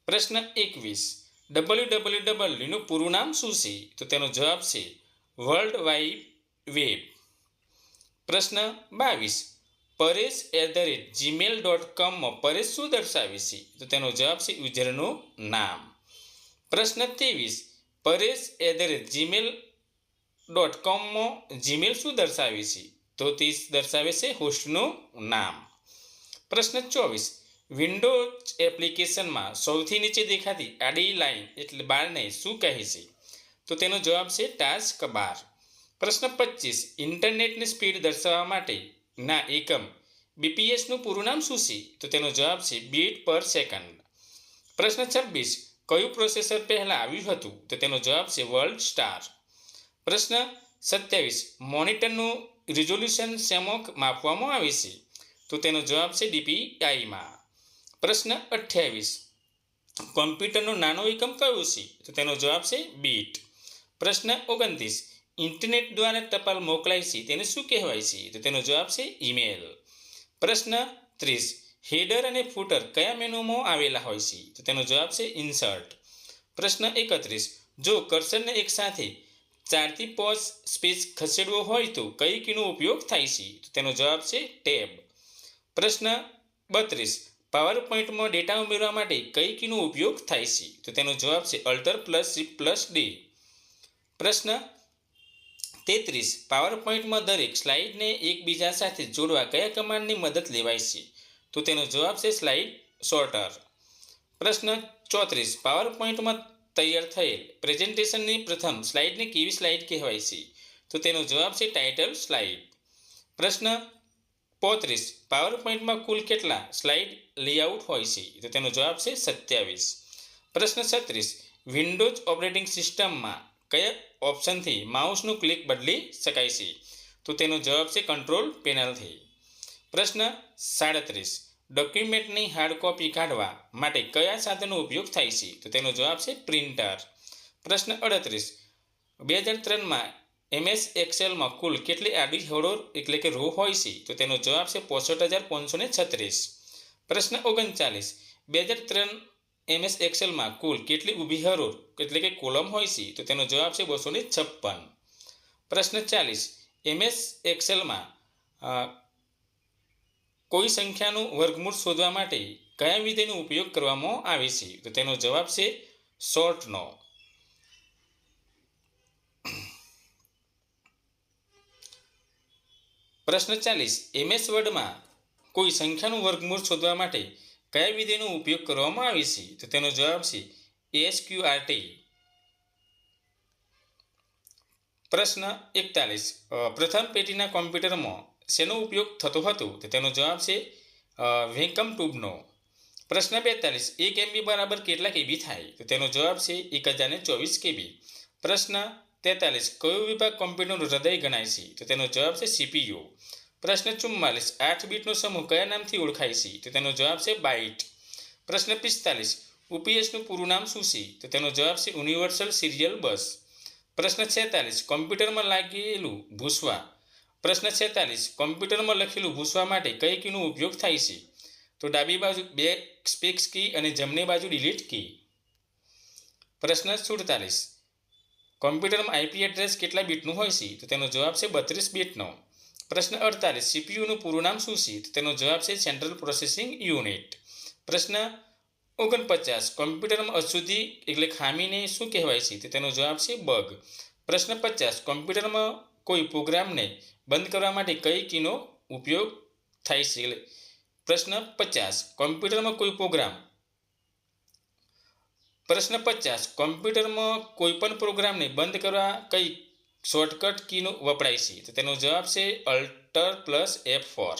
પ્રશ્ન 21 wwwનું પૂરું નામ શું છે? તો તેનો જવાબ છે વર્લ્ડ વાઇડ વેબ. પ્રશ્ન 22 paresh@gmail.com માં પરેશ શું દર્શાવે છે? તો તેનો જવાબ છે યુઝરનું નામ. પ્રશ્ન 23 paresh@gmail.com માં જીમેલ શું દર્શાવે છે? તો તે દર્શાવે છે હોસ્ટનું નામ. પ્રશ્ન 24 વિન્ડોઝ એપ્લિકેશનમાં સૌથી નીચે દેખાતી આડી લાઇન એટલે બારને શું કહે છે? તો તેનો જવાબ છે ટાસ્ક બાર. પ્રશ્ન 25 ઇન્ટરનેટની સ્પીડ દર્શાવવા માટેના એકમ બીપીએસનું પૂરું નામ શું છે? તો તેનો જવાબ છે બીટ પર સેકન્ડ. પ્રશ્ન 26 કયું પ્રોસેસર પહેલાં આવ્યું હતું? તો તેનો જવાબ છે વર્લ્ડ સ્ટાર. પ્રશ્ન 27 મોનિટરનું રિઝોલ્યુશન શેમાં માપવામાં આવે છે? તો તેનો જવાબ છે DPIમાં. પ્રશ્ન 28 કોમ્પ્યુટરનો નાનો એકમ કયો છે? તો તેનો જવાબ છે બીટ. પ્રશ્ન 29 ઇન્ટરનેટ દ્વારા ટપાલ મોકલાય છે તેને શું કહેવાય છે? તો તેનો જવાબ છે ઈમેલ. પ્રશ્ન 30 હેડર અને ફૂટર કયા મેનુમાં આવેલા હોય છે? તો તેનો જવાબ છે ઇન્સર્ટ. પ્રશ્ન 31 જો કર્સરને એક સાથે 4 થી 5 સ્પેસ ખસેડવો હોય તો કઈ કીનો ઉપયોગ થાય છે? તો તેનો જવાબ છે ટેબ. પ્રશ્ન 32 પાવર પોઈન્ટમાં ડેટા ઉમેરવા માટે કઈ કીનો ઉપયોગ થાય છે? તો તેનો જવાબ છે Alt+Shift+D. પ્રશ્ન 33 પાવર પોઈન્ટમાં દરેક સ્લાઇડને એકબીજા સાથે જોડવા કયા કમાન્ડની મદદ લેવાય છે? તો તેનો જવાબ છે સ્લાઇડ સોર્ટર. પ્રશ્ન 34 પાવર પોઈન્ટમાં તૈયાર થયેલ પ્રેઝન્ટેશનની પ્રથમ સ્લાઇડને કેવી સ્લાઇડ કહેવાય છે? તો તેનો જવાબ છે ટાઇટલ સ્લાઇડ. પ્રશ્ન 35 પાવર પોઈન્ટમાં કુલ કેટલા સ્લાઇડ લેઆઉટ હોય છે? તો તેનો જવાબ છે 27. પ્રશ્ન 36 વિન્ડોઝ ઓપરેટિંગ સિસ્ટમમાં કયા ઓપ્શનથી માઉસનું ક્લિક બદલી શકાય છે? તો તેનો જવાબ છે કંટ્રોલ પેનલથી. પ્રશ્ન 37 ડોક્યુમેન્ટની હાર્ડ કોપી કાઢવા માટે કયા સાધનનો ઉપયોગ થાય છે? તો તેનો જવાબ છે પ્રિન્ટર. પ્રશ્ન 38 2003માં MS એક્સેલમાં કુલ કેટલી આડી હરોળ એટલે કે રો હોય છે? તો તેનો જવાબ છે 65536. પ્રશ્ન 39 2003 MS એક્સેલમાં કુલ કેટલી ઊભી હરોળ એટલે કે કોલમ હોય છે? તો તેનો જવાબ છે 256. પ્રશ્ન 40 MS એક્સેલમાં કોઈ સંખ્યાનું વર્ગમૂળ શોધવા માટે કયા વિધેયનો ઉપયોગ કરવામાં આવે છે? તો તેનો જવાબ છે સોર્ટનો. પ્રશ્ન 40 MS વર્ડમાં કોઈ સંખ્યાનું વર્ગમૂળ શોધવા માટે કયા વિધેયનો ઉપયોગ કરવામાં આવે છે? તો તેનો જવાબ છે SQRT. પ્રશ્ન 41 પ્રથમ પેઢીના કોમ્પ્યુટરમાં શેનો ઉપયોગ થતો હતો? તો તેનો જવાબ છે વેકમ ટ્યુબનો. પ્રશ્ન 42 1 MB બરાબર કેટલા KB થાય? તો તેનો જવાબ છે 1024 KB. પ્રશ્ન 43 કયો વિભાગ કોમ્પ્યુટરનું હૃદય ગણાય છે? તો તેનો જવાબ છે CPU. પ્રશ્ન 44 8 બીટનો સમૂહ કયા નામથી ઓળખાય છે? તો તેનો જવાબ છે બાઇટ. પ્રશ્ન 45 UPSનું પૂરું નામ શું છે? તો તેનો જવાબ છે યુનિવર્સલ સિરિયલ બસ. પ્રશ્ન 46 કોમ્પ્યુટરમાં લાગેલું ભૂસવા. પ્રશ્ન 46 કોમ્પ્યુટરમાં લખેલું ભૂસવા માટે કઈ કીનો ઉપયોગ થાય છે? તો ડાબી બાજુ બેકસ્પેસ કી અને જમણી બાજુ ડિલીટ કી. પ્રશ્ન 47 કોમ્પ્યુટરમાં IP એડ્રેસ કેટલા બીટનું હોય છે? તો તેનો જવાબ છે 32 બીટનો. પ્રશ્ન 48 CPUનું પૂરું નામ શું છે? તો તેનો જવાબ છે સેન્ટ્રલ પ્રોસેસિંગ યુનિટ. પ્રશ્ન 49 કોમ્પ્યુટરમાં અશુદ્ધિ એટલે ખામીને શું કહેવાય છે? તો તેનો જવાબ છે બગ. પ્રશ્ન 50 કોમ્પ્યુટરમાં કોઈ પ્રોગ્રામને બંધ કરવા માટે કઈ કીનો ઉપયોગ થાય છે? પ્રશ્ન 50 કોમ્પ્યુટરમાં કોઈપણ પ્રોગ્રામને બંધ કરવા કઈ શોર્ટકટ કીનો વપરાય છે? તો તેનો જવાબ છે Alt+F4.